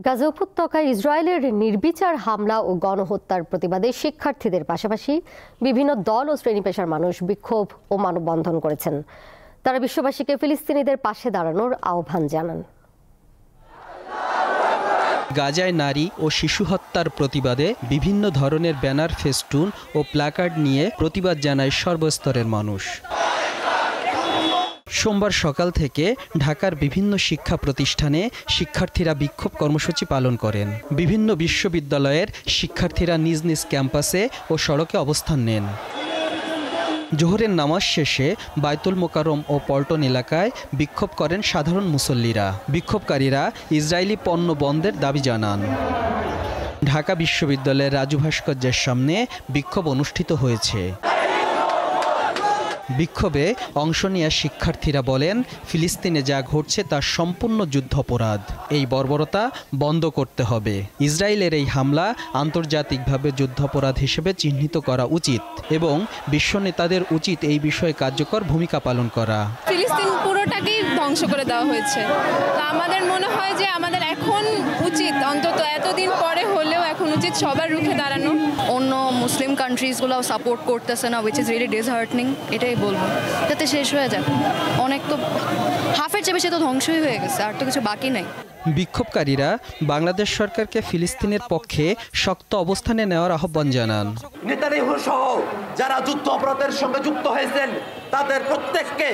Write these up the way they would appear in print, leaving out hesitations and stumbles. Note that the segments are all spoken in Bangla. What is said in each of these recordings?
গাজা উপত্যকায় ইসরায়েলের নির্বিচার হামলা ও গণহত্যার প্রতিবাদে শিক্ষার্থীদের পাশাপাশি বিভিন্ন দল ও শ্রেণী পেশার মানুষ বিক্ষোভ ও মানববন্ধন করেছেন। তারা বিশ্ববাসীকে ফিলিস্তিনিদের পাশে দাঁড়ানোর আহ্বান জানান। গাজায় নারী ও শিশু হত্যার প্রতিবাদে বিভিন্ন ধরনের ব্যানার, ফেস্টুন ও প্ল্যাকার্ড নিয়ে প্রতিবাদ জানায় সর্বস্তরের মানুষ। সোমবার সকাল থেকে ঢাকার বিভিন্ন শিক্ষা প্রতিষ্ঠানে শিক্ষার্থীরা বিক্ষোভ কর্মসূচি পালন করেন। বিভিন্ন বিশ্ববিদ্যালয়ের শিক্ষার্থীরা নিজ নিজ ক্যাম্পাসে ও সড়কে অবস্থান নেন। জোহরের নামাজ শেষে বায়তুল মোকাররম ও পল্টন এলাকায় বিক্ষোভ করেন সাধারণ মুসল্লিরা। বিক্ষোভকারীরা ইসরায়েলি পণ্য বন্ধের দাবি জানান। ঢাকা বিশ্ববিদ্যালয়ের রাজু ভাস্কর্যের সামনে বিক্ষোভ অনুষ্ঠিত হয়েছে। বিক্ষোভে অংশ নেওয়া শিক্ষার্থীরা বলেন, ফিলিস্তিনে যা ঘটছে তা সম্পূর্ণ যুদ্ধাপরাধ। এই বর্বরতা বন্ধ করতে হবে। ইসরায়েলের এই হামলা আন্তর্জাতিকভাবে যুদ্ধাপরাধ হিসেবে চিহ্নিত করা উচিত এবং বিশ্ব নেতাদের উচিত এই বিষয়ে কার্যকর ভূমিকা পালন করা। ফিলিস্তিন পুরোটাকেই ধ্বংস করে দেওয়া হয়েছে। তা আমাদের মনে হয় যে আমাদের এখন উচিত, অন্তত এতদিন পরে হলেও এখন উচিত সবার রুখে দাঁড়ানো। অন্য মুসলিম কান্ট্রিজগুলো সাপোর্ট করতেছে না, উইচ ইজ রিয়েলি ডিসহার্টনিং। এটাই বলবো, যাতে শেষ হয়ে যায়। অনেক তো হাফের চেয়ে বেশি তো ধ্বংসই হয়ে গেছে, আর তো কিছু বাকি নাই। বিক্ষোভকারীরা বাংলাদেশ সরকারকে ফিলিস্তিনের পক্ষে শক্ত অবস্থানে নেওয়ার আহ্বান জানান। নেতানিয়াহু সহ যারা যুদ্ধ অপরাধের সঙ্গে যুক্ত হয়েছেন তাদের প্রত্যেককে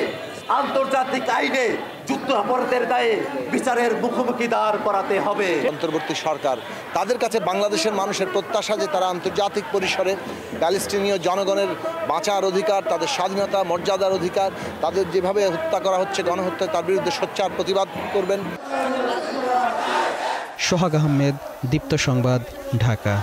আন্তর্জাতিক আইনে যুদ্ধ অপরাধের দায়ে বিচারের মুখোমুখি দাঁড় করাতে হবে। অন্তর্বর্তী সরকার, তাদের কাছে বাংলাদেশের মানুষের প্রত্যাশা যে তারা আন্তর্জাতিক পরিসরে প্যালেস্টিনীয় জনগণের বাঁচার অধিকার, তাদের স্বাধীনতা, মর্যাদার অধিকার, তাদের যেভাবে হত্যা করা হচ্ছে গণহত্যা, তার বিরুদ্ধে সোচ্চার প্রতিবাদ করবেন। সোহাগ আহমেদ, দীপ্ত সংবাদ, ঢাকা।